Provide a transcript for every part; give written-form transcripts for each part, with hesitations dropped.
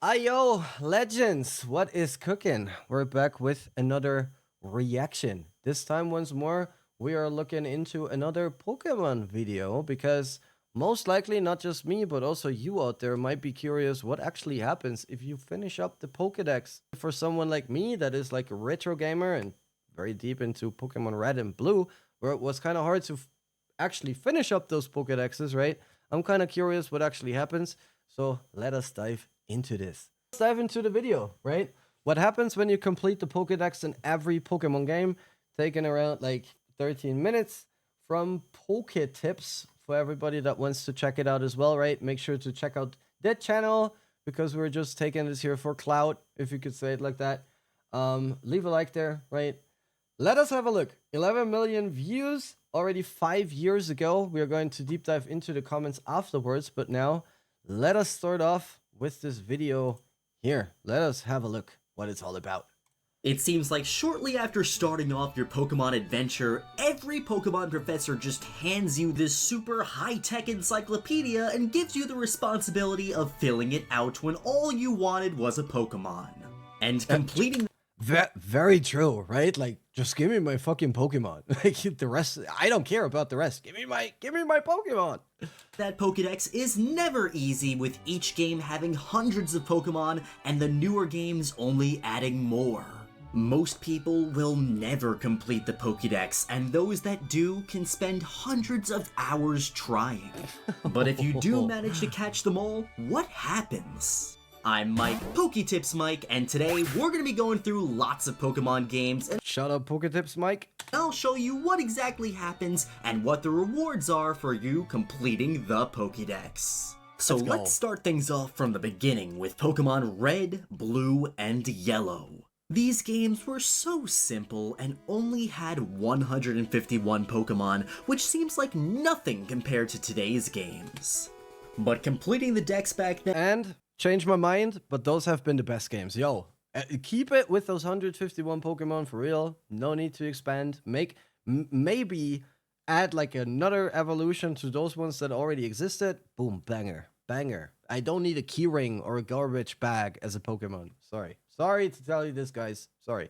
Ayo, legends, what is cooking? We're back with another reaction. This time, once more, we are looking into another Pokemon video because most likely not just me, but also you out there might be curious what actually happens if you finish up the Pokedex. For someone like me that is like a retro gamer and very deep into Pokemon Red and Blue, where it was kind of hard to actually finish up those Pokedexes, right? I'm kind of curious what actually happens. So let us dive into this. Let's dive into the video, right? What happens when you complete the Pokedex in every Pokemon game? Taking around like 13 minutes from PokéTips for everybody that wants to check it out as well, right? Make sure to check out that channel because we're just taking this here for clout, if you could say it like that. Leave a like there, right? Let us have a look. 11 million views already 5 years ago. We are going to deep dive into the comments afterwards, but now let us start off with this video here. Let us have a look what it's all about. It seems like shortly after starting off your Pokemon adventure, every Pokemon professor just hands you this super high-tech encyclopedia and gives you the responsibility of filling it out when all you wanted was a Pokemon. And completing Very true, right? Like, just give me my fucking Pokemon. Like, the rest, I don't care about the rest. Give me my Pokemon. that Pokédex is never easy, with each game having hundreds of Pokemon and the newer games only adding more. Most people will never complete the Pokédex, and those that do can spend hundreds of hours trying. But if you do manage to catch them all, what happens? I'm Mike, PokéTips Mike, and today we're going to be going through lots of Pokemon games, and Shout out PokéTips, Mike. I'll show you what exactly happens and what the rewards are for you completing the Pokédex. So let's start things off from the beginning with Pokemon Red, Blue, and Yellow. These games were so simple and only had 151 Pokemon, which seems like nothing compared to today's games. But completing the dex back then, And change my mind, but those have been the best games. Yo, keep it with those 151 Pokemon for real. No need to expand. Maybe add like another evolution to those ones that already existed. Boom, banger, banger. I don't need a keyring or a garbage bag as a Pokemon. Sorry to tell you this, guys. Sorry.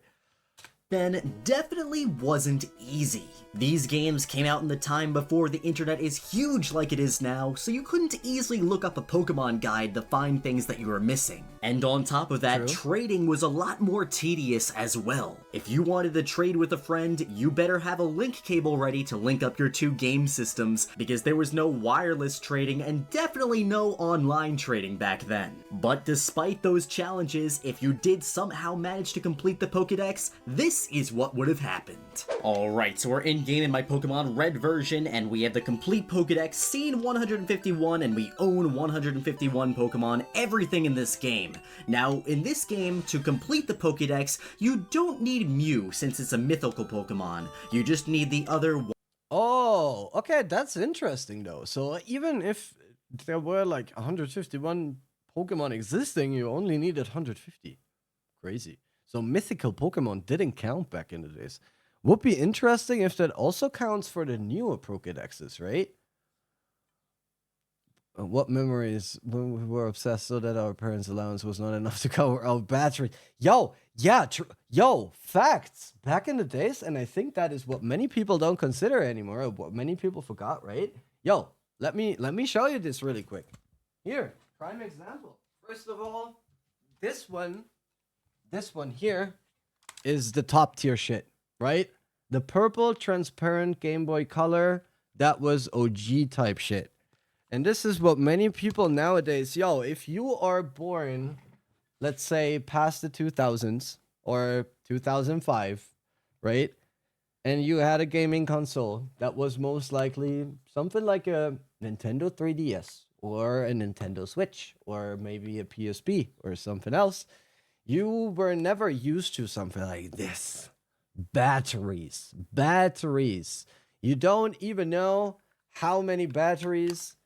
then definitely wasn't easy. These games came out in the time before the internet is huge like it is now, so you couldn't easily look up a Pokemon guide to find things that you were missing. And on top of that, trading was a lot more tedious as well. If you wanted to trade with a friend, you better have a link cable ready to link up your two game systems, because there was no wireless trading and definitely no online trading back then. But despite those challenges, if you did somehow manage to complete the Pokédex, this is what would have happened. Alright, so we're in-game in my Pokemon Red version, and we have the complete Pokédex, scene 151, and we own 151 Pokemon, everything in this game. Now, in this game, to complete the Pokédex, you don't need Mew, since it's a mythical Pokemon. You just need the other Oh, okay, that's interesting though. So even if there were like 151 Pokemon existing, you only needed 150. Crazy. So mythical Pokemon didn't count back in the days. Would be interesting if that also counts for the newer Pokédexes, right? What memories when we were obsessed so that our parents' allowance was not enough to cover our battery. Yo, yeah, yo, facts. Back in the days, and I think that is what many people don't consider anymore, or what many people forgot, right? Yo, let me show you this really quick. Here, prime example. First of all, this one here is the top tier shit, right? The purple transparent Game Boy Color, that was OG type shit. And this is what many people nowadays, yo, if you are born, let's say past the 2000s or 2005, right? And you had a gaming console that was most likely something like a Nintendo 3DS or a Nintendo Switch or maybe a PSP or something else. You were never used to something like this. Batteries. You don't even know how many batteries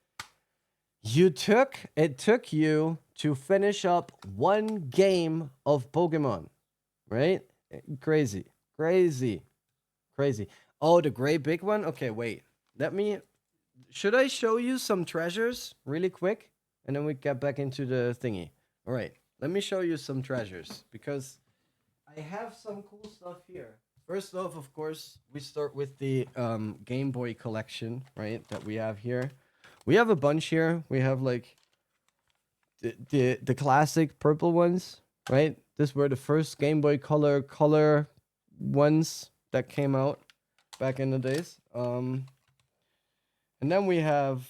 it took you to finish up one game of Pokemon, right? Crazy. Oh, the gray big one? Okay, wait. Should I show you some treasures really quick? And then we get back into the thingy. All right. let me show you some treasures because I have some cool stuff here. First off, of course, we start with the Game Boy collection, right? That we have here. We have a bunch here. We have like the classic purple ones, right? These were the first Game Boy color ones that came out back in the days. And then we have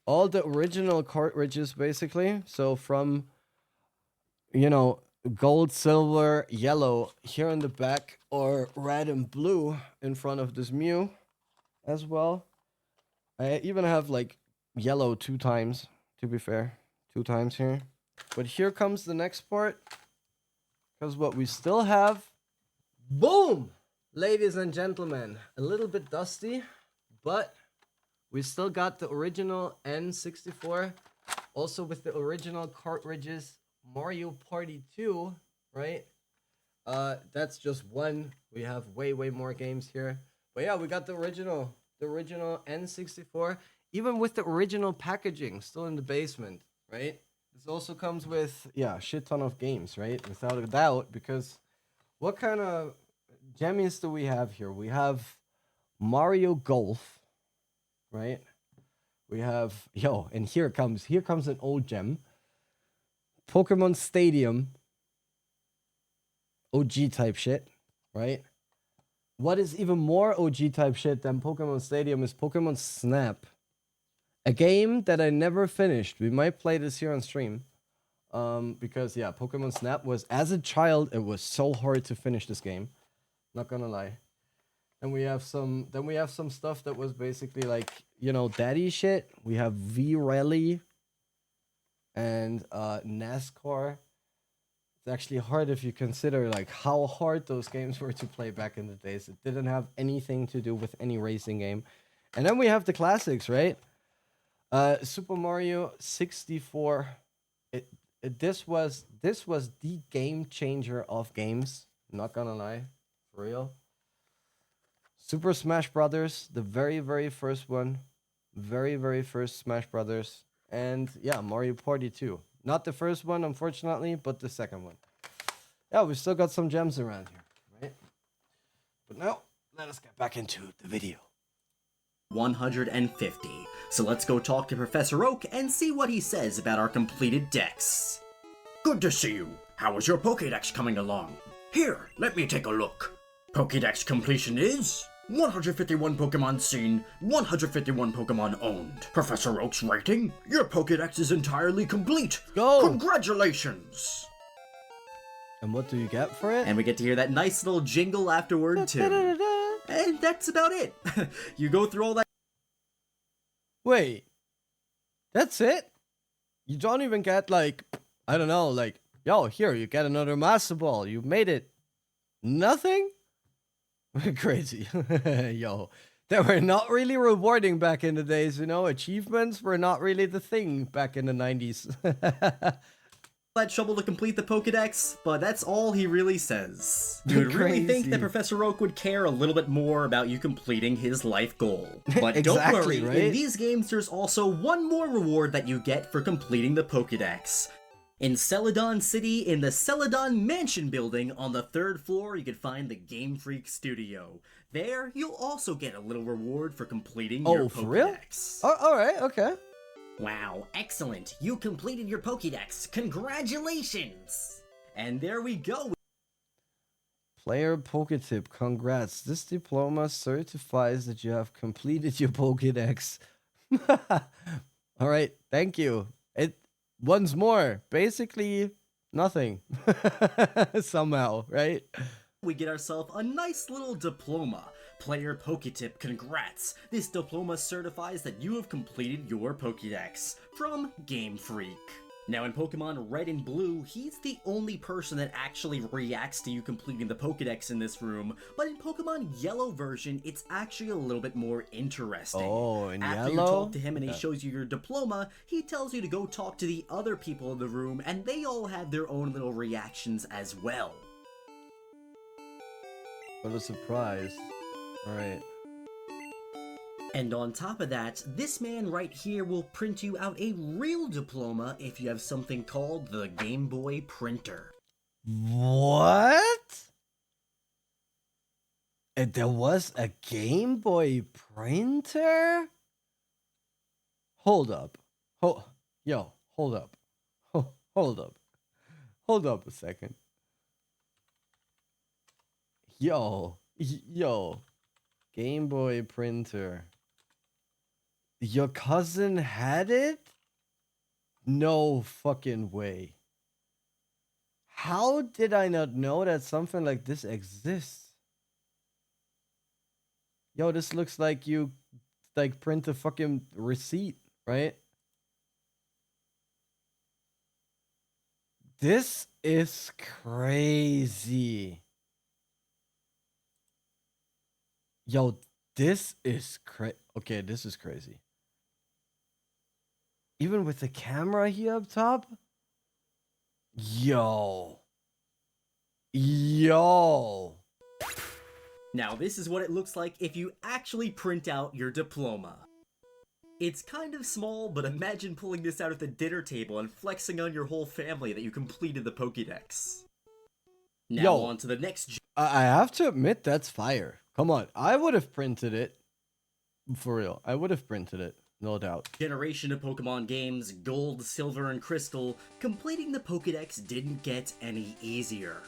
all the original cartridges, basically. So from, you know, gold, silver, yellow here in the back, or red and blue in front of this Mew as well. I even have like yellow 2 times, to be fair. 2 times here. But here comes the next part. Because what we still have. Boom! Ladies and gentlemen. A little bit dusty. But we still got the original N64. Also with the original cartridges. Mario Party 2. Right? That's just one. We have way more games here. But yeah, we got the original N64. Even with the original packaging. Still in the basement. Right? This also comes with, yeah, a shit ton of games, right? Without a doubt, because what kind of gemmies do we have here? We have Mario Golf, right? We have, and here comes an old gem. Pokemon Stadium. OG type shit, right? What is even more OG type shit than Pokemon Stadium is Pokemon Snap. A game that I never finished. We might play this here on stream. Because yeah, Pokemon Snap was, as a child, it was so hard to finish this game. Not gonna lie. And we have some stuff that was basically like, daddy shit. We have V-Rally and NASCAR. It's actually hard if you consider like how hard those games were to play back in the days. It didn't have anything to do with any racing game. And then we have the classics, right? Super Mario 64. This was the game changer of games. Not gonna lie, for real. Super Smash Brothers, the very first one, very first Smash Brothers, and yeah, Mario Party 2. Not the first one, unfortunately, but the second one. Yeah, we still got some gems around here, right? But now, let us get back into the video. 150. So let's go talk to Professor Oak and see what he says about our completed decks. Good to see you. How is your Pokédex coming along? Here, let me take a look. Pokédex completion is 151 Pokemon seen, 151 Pokemon owned. Professor Oak's rating? Your Pokédex is entirely complete. Go! Congratulations! And what do you get for it? And we get to hear that nice little jingle afterward too. And that's about it. You go through all that. Wait, that's it? You don't even get like, I don't know, like, yo, here, you get another Master Ball. You made it. Nothing? Crazy. Yo, they were not really rewarding back in the days, Achievements were not really the thing back in the 90s. That trouble to complete the Pokédex, but that's all he really says. You would really think that Professor Oak would care a little bit more about you completing his life goal. But Exactly, don't worry, right? in these games there's also one more reward that you get for completing the Pokédex. In Celadon City, in the Celadon Mansion building, on the 3rd floor, you can find the Game Freak Studio. There, you'll also get a little reward for completing your Pokédex. For real? Oh, alright, okay. Wow, excellent. You completed your Pokédex. Congratulations! And there we go. Player PokéTip, congrats. This diploma certifies that you have completed your Pokédex. Alright, thank you. Once more, basically nothing. Somehow, right? We get ourselves a nice little diploma. Player PokéTip, congrats! This diploma certifies that you have completed your Pokédex. From Game Freak. Now in Pokemon Red and Blue, he's the only person that actually reacts to you completing the Pokédex in this room, but in Pokemon Yellow version, it's actually a little bit more interesting. Oh, in After Yellow? you talk to him and he shows you your diploma, he tells you to go talk to the other people in the room, and they all have their own little reactions as well. What a surprise. Alright. And on top of that, this man right here will print you out a real diploma if you have something called the Game Boy printer. What? And there was a Game Boy printer? Hold up. Yo, hold up. Hold up. Hold up a second. Yo. Game Boy printer. Your cousin had it? No fucking way. How did I not know that something like this exists? Yo, this looks like you like print a fucking receipt, right? This is crazy. Yo, this is okay, this is crazy. Even with the camera here up top? Yo. Now this is what it looks like if you actually print out your diploma. It's kind of small, but imagine pulling this out at the dinner table and flexing on your whole family that you completed the Pokédex. Now on to the next... I have to admit, that's fire. Come on, I would have printed it. For real, I would have printed it. No doubt. Generation of Pokemon games, Gold, Silver, and Crystal, completing the Pokédex didn't get any easier.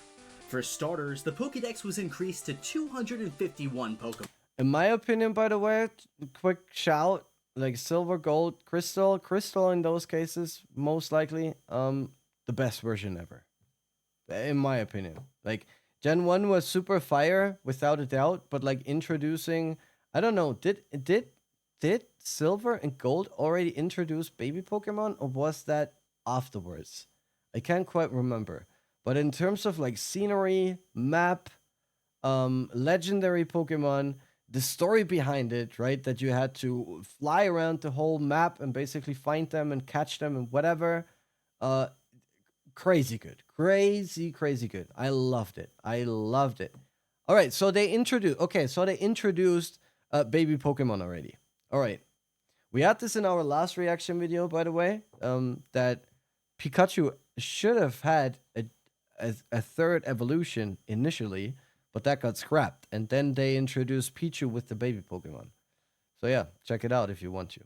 For starters, the Pokédex was increased to 251 Pokemon. In my opinion, by the way, quick shout, like Silver, Gold, Crystal in those cases, most likely, the best version ever. In my opinion. Like, Gen 1 was super fire, without a doubt, but like introducing, I don't know, did Silver and Gold already introduce baby Pokemon, or was that afterwards? I can't quite remember. But in terms of like scenery, map, legendary Pokemon, the story behind it, right? That you had to fly around the whole map and basically find them and catch them and whatever. Crazy good. Crazy good. I loved it. All right, so they introduced baby Pokemon already. All right. We had this in our last reaction video, by the way, that Pikachu should have had a third evolution initially, but that got scrapped. And then they introduced Pichu with the baby Pokemon. So yeah, check it out if you want to.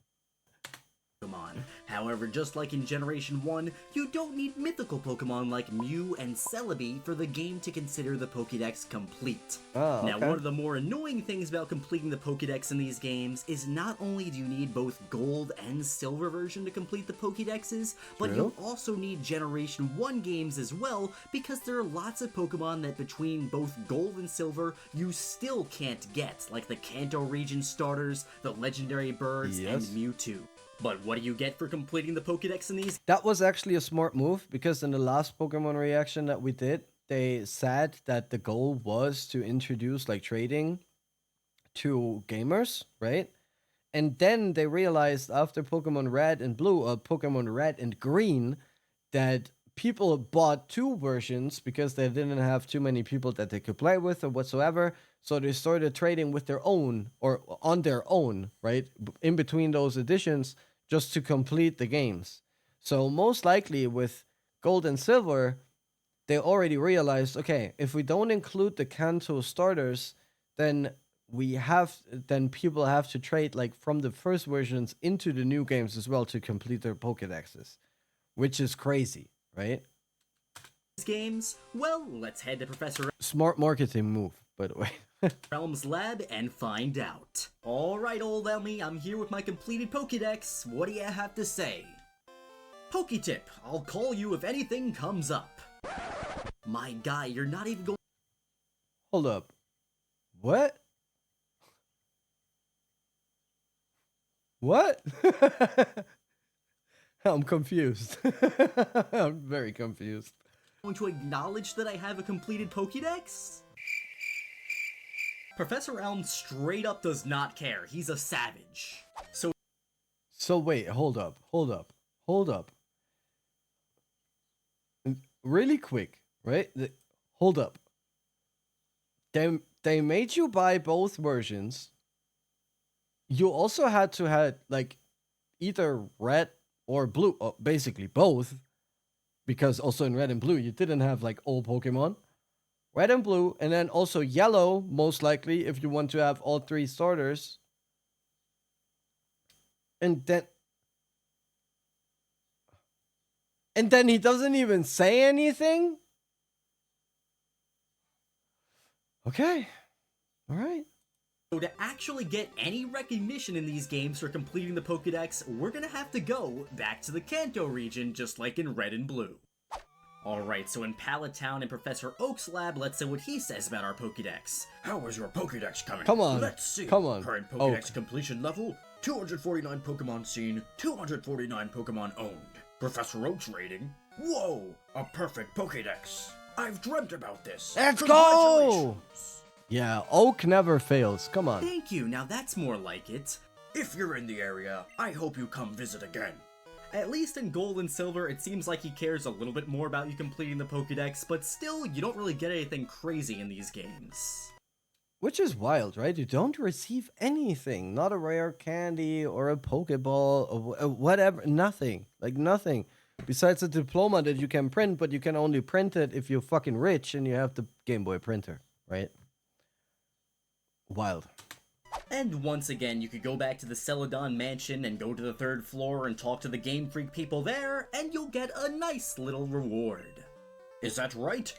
However, just like in Generation 1, you don't need mythical Pokemon like Mew and Celebi for the game to consider the Pokédex complete. Oh, okay. Now, one of the more annoying things about completing the Pokédex in these games is not only do you need both Gold and Silver version to complete the Pokédexes, but you also need Generation 1 games as well, because there are lots of Pokemon that between both Gold and Silver you still can't get, like the Kanto region starters, the legendary birds, and Mewtwo. But what do you get for completing the Pokédex in these? That was actually a smart move, because in the last Pokemon reaction that we did, they said that the goal was to introduce like trading to gamers, right? And then they realized after Pokemon Red and Blue, or Pokemon Red and Green, that people bought two versions because they didn't have too many people that they could play with or whatsoever. So they started trading with their own, or on their own, right? In between those editions, just to complete the games. So most likely with Gold and Silver, they already realized, okay, if we don't include the Kanto starters, then people have to trade like from the first versions into the new games as well to complete their Pokédexes, which is crazy, right? Games? Well, let's head to Professor Smart marketing move, by the way. Realm's lab and find out. Alright, old Elmy, I'm here with my completed Pokédex. What do you have to say? PokéTip, I'll call you if anything comes up. My guy, you're not even going... Hold up. What? What? I'm confused. I'm very confused. Going to acknowledge that I have a completed Pokédex? Professor Elm straight up does not care. He's a savage. So wait, hold up. Really quick, right? Hold up. They made you buy both versions, you also had to have like either red or blue, basically both, because also in red and blue you didn't have like all Pokemon. Red and blue, and then also yellow, most likely, if you want to have all three starters. And then he doesn't even say anything? Okay. All right. So to actually get any recognition in these games for completing the Pokédex, we're gonna have to go back to the Kanto region, just like in Red and Blue. Alright, so in Pallet Town in Professor Oak's lab, let's see what he says about our Pokédex. How is your Pokédex coming? Come on. Let's see. Come on. Current Pokédex completion level, 249 Pokemon seen, 249 Pokemon owned. Professor Oak's rating, whoa, a perfect Pokédex. I've dreamt about this. Let's go! Yeah, Oak never fails. Come on. Thank you, now that's more like it. If you're in the area, I hope you come visit again. At least in Gold and Silver, it seems like he cares a little bit more about you completing the Pokédex, but still, you don't really get anything crazy in these games. Which is wild, right? You don't receive anything. Not a rare candy or a Pokeball or whatever. Nothing. Like nothing. Besides a diploma that you can print, but you can only print it if you're fucking rich and you have the Game Boy printer, right? Wild. And once again, you could go back to the Celadon mansion and go to the 3rd floor and talk to the Game Freak people there, and you'll get a nice little reward. Is that right?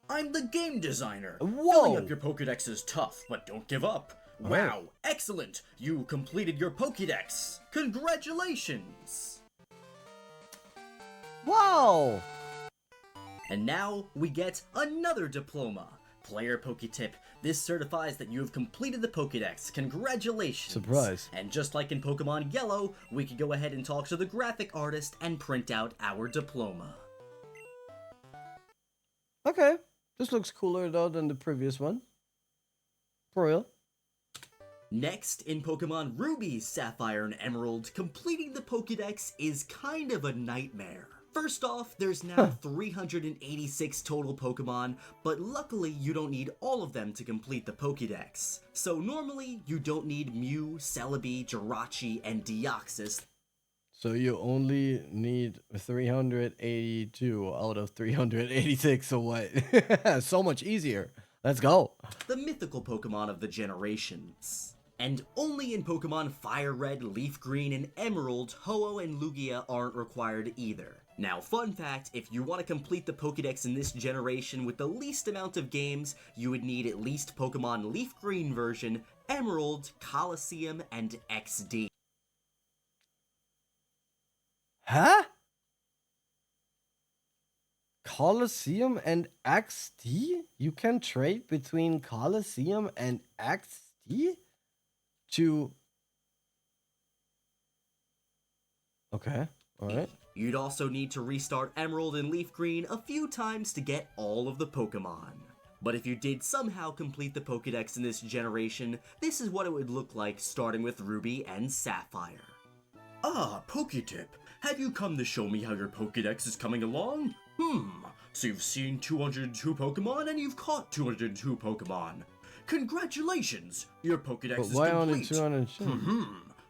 I'm the game designer. Whoa! Filling up your Pokédex is tough, but don't give up. Wow, excellent! You completed your Pokédex. Congratulations! Wow! And now, we get another diploma. Player PokéTip. This certifies that you have completed the Pokédex. Congratulations! Surprise. And just like in Pokemon Yellow, we can go ahead and talk to the graphic artist and print out our diploma. Okay. This looks cooler though than the previous one. For real. Next, in Pokemon Ruby, Sapphire, and Emerald, completing the Pokédex is kind of a nightmare. First off, there's now 386 total Pokemon, but luckily you don't need all of them to complete the Pokédex. So normally, you don't need Mew, Celebi, Jirachi, and Deoxys. So you only need 382 out of 386, so what? So much easier. Let's go. The mythical Pokemon of the generations. And only in Pokemon Fire Red, Leaf Green, and Emerald, Ho-Oh and Lugia aren't required either. Now, fun fact, if you want to complete the Pokédex in this generation with the least amount of games, you would need at least Pokemon Leaf Green version, Emerald, Colosseum, and XD. Huh? Colosseum and XD? You can trade between Colosseum and XD? Okay, alright. You'd also need to restart Emerald and Leaf Green a few times to get all of the Pokemon. But if you did somehow complete the Pokédex in this generation, this is what it would look like starting with Ruby and Sapphire. Ah, PokéTip. Have you come to show me how your Pokédex is coming along? So you've seen 202 Pokemon and you've caught 202 Pokemon. Congratulations! Your Pokédex But is why complete. only 200?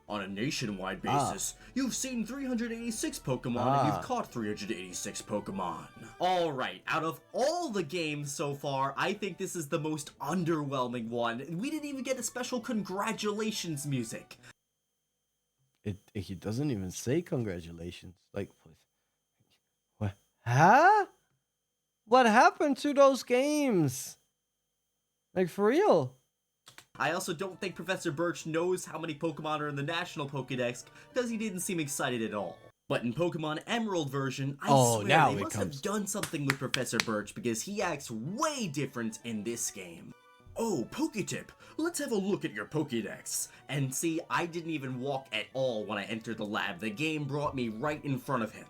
On a nationwide basis, you've seen 386 Pokemon and you've caught 386 Pokemon. Alright, out of all the games so far, I think this is the most underwhelming one. We didn't even get a special congratulations music. He doesn't even say congratulations. Like, what? Huh? What happened to those games? Like, for real? I also don't think Professor Birch knows how many Pokemon are in the National Pokédex, because he didn't seem excited at all. But in Pokemon Emerald version, I swear now they it must comes. have done something with Professor Birch, because he acts way different in this game. Oh, PokéTip, let's have a look at your Pokédex. And see, I didn't even walk at all when I entered the lab. The game brought me right in front of him.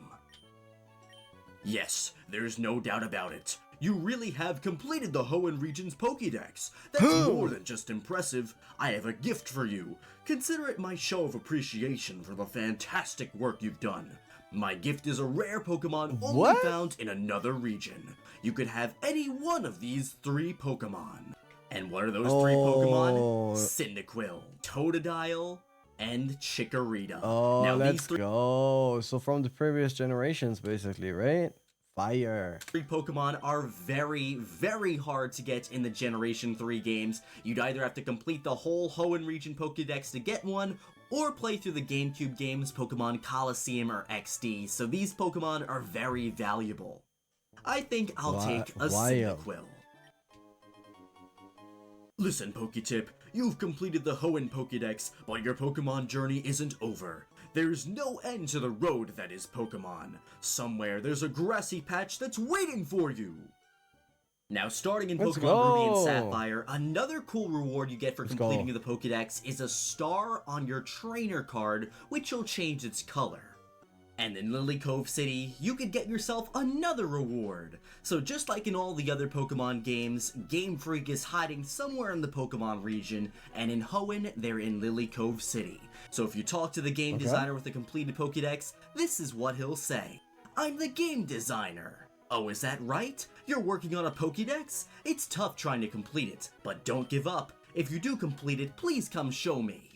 Yes, there's no doubt about it. You really have completed the Hoenn region's Pokédex. That's more than just impressive. I have a gift for you. Consider it my show of appreciation for the fantastic work you've done. My gift is a rare Pokemon only found in another region. You could have any one of these 3 Pokemon. And what are those 3 Pokemon? Cyndaquil, Totodile, and Chikorita. Oh, Now, let's these three go. So from the previous generations, basically, right? Fire. Pokemon are very, very hard to get in the Generation 3 games. You'd either have to complete the whole Hoenn region Pokédex to get one, or play through the GameCube games Pokemon Coliseum or XD, so these Pokemon are very valuable. I think I'll take a Cyndaquil. Listen, PokéTip, you've completed the Hoenn Pokédex, but your Pokemon journey isn't over. There's no end to the road that is Pokemon. Somewhere there's a grassy patch that's waiting for you. Now, starting in Let's Pokemon Ruby and go. Sapphire, another cool reward you get for completing the Pokédex is a star on your trainer card, which will change its color. And in Lily Cove City, you could get yourself another reward. So just like in all the other Pokemon games, Game Freak is hiding somewhere in the Pokemon region, and in Hoenn, they're in Lily Cove City. So if you talk to the game designer with the completed Pokédex, this is what he'll say. I'm the game designer. Oh, is that right? You're working on a Pokédex? It's tough trying to complete it, but don't give up. If you do complete it, please come show me.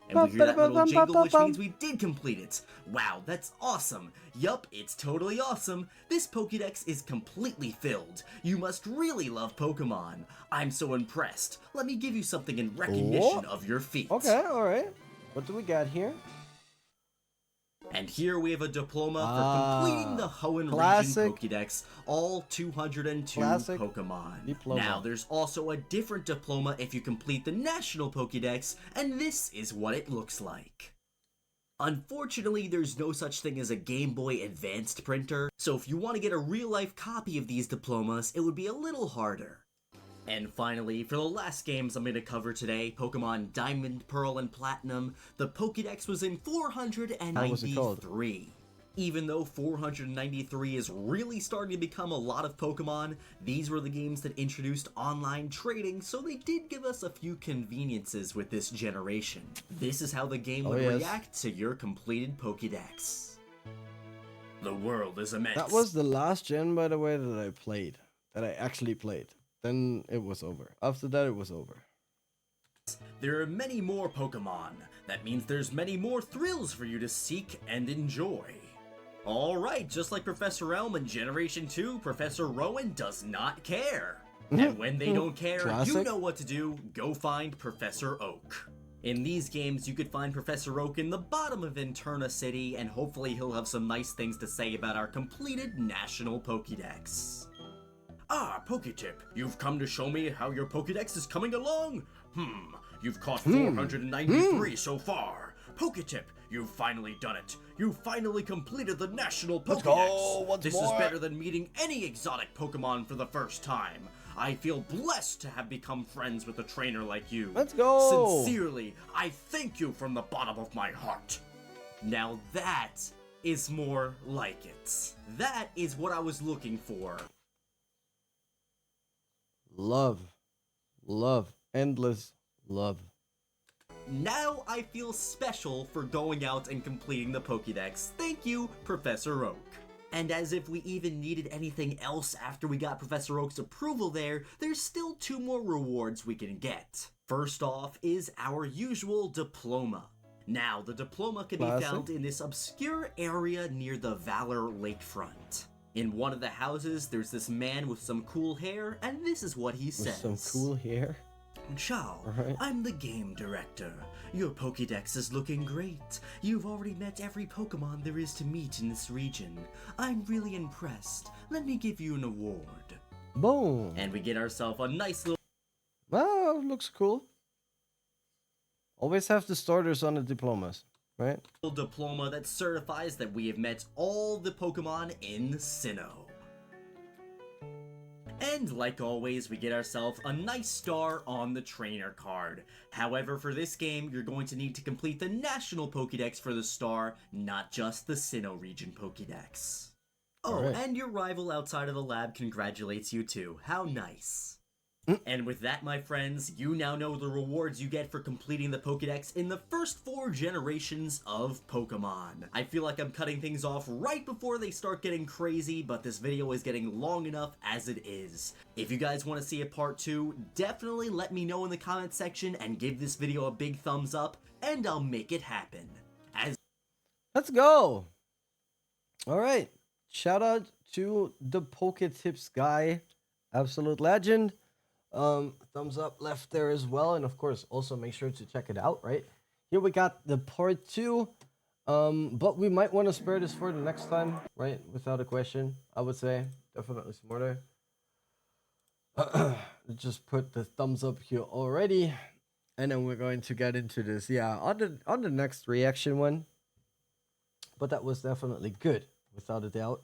And we hear that little jingle, which means we did complete it. Wow, that's awesome. Yup, it's totally awesome. This Pokédex is completely filled. You must really love Pokemon. I'm so impressed. Let me give you something in recognition of your feat. Okay, alright. What do we got here? And here we have a diploma for completing the Hoenn Classic. region Pokédex, all 202 Classic Pokemon. diploma. Now, there's also a different diploma if you complete the National Pokédex, and this is what it looks like. Unfortunately, there's no such thing as a Game Boy Advanced printer, so if you want to get a real-life copy of these diplomas, it would be a little harder. And finally, for the last games I'm going to cover today, Pokemon Diamond, Pearl, and Platinum, the Pokédex was in 493. Even though 493 is really starting to become a lot of Pokemon, these were the games that introduced online trading, so they did give us a few conveniences with this generation. This is how the game would react to your completed Pokédex. The world is immense. That was the last gen, by the way, that I played. That I actually played. Then it was over. After that, it was over. There are many more Pokemon. That means there's many more thrills for you to seek and enjoy. Alright, just like Professor Elm in Generation 2, Professor Rowan does not care. And when they don't care, you know what to do. Go find Professor Oak. In these games, you could find Professor Oak in the bottom of Interna City, and hopefully he'll have some nice things to say about our completed National Pokédex. Ah, PokéTip, you've come to show me how your Pokédex is coming along? You've caught 493 so far. PokéTip, you've finally done it. You finally completed the National Pokédex. This is better than meeting any exotic Pokemon for the first time. I feel blessed to have become friends with a trainer like you. Let's go! Sincerely, I thank you from the bottom of my heart. Now that is more like it. That is what I was looking for. Love. Love. Endless love. Now I feel special for going out and completing the Pokédex. Thank you, Professor Oak. And as if we even needed anything else after we got Professor Oak's approval there's still 2 more rewards we can get. First off is our usual diploma. Now, the diploma can be found in this obscure area near the Valor Lakefront. In one of the houses, there's this man with some cool hair, and this is what he says. With some cool hair? Ciao, I'm the game director. Your Pokédex is looking great. You've already met every Pokemon there is to meet in this region. I'm really impressed. Let me give you an award. Boom. And we get ourselves a nice little Well, looks cool. Always have the starters on the diplomas, right? diploma that certifies that we have met all the Pokemon in Sinnoh. And like always, we get ourselves a nice star on the trainer card. However, for this game, you're going to need to complete the National Pokédex for the star, not just the Sinnoh region Pokédex. Oh, and your rival outside of the lab congratulates you too. How nice. And with that, my friends, you now know the rewards you get for completing the Pokédex in the first 4 generations of Pokemon. I feel like I'm cutting things off right before they start getting crazy, but this video is getting long enough as it is. If you guys want to see a part 2, definitely let me know in the comment section and give this video a big thumbs up, and I'll make it happen. Let's go. All right. Shout out to the PokéTips guy. Absolute legend. Thumbs up left there as well. And of course, also make sure to check it out, right? Here we got the part 2. But we might want to spare this for the next time, right? Without a question, I would say. Definitely smarter. Just put the thumbs up here already. And then we're going to get into this. Yeah, on the next reaction one. But that was definitely good, without a doubt.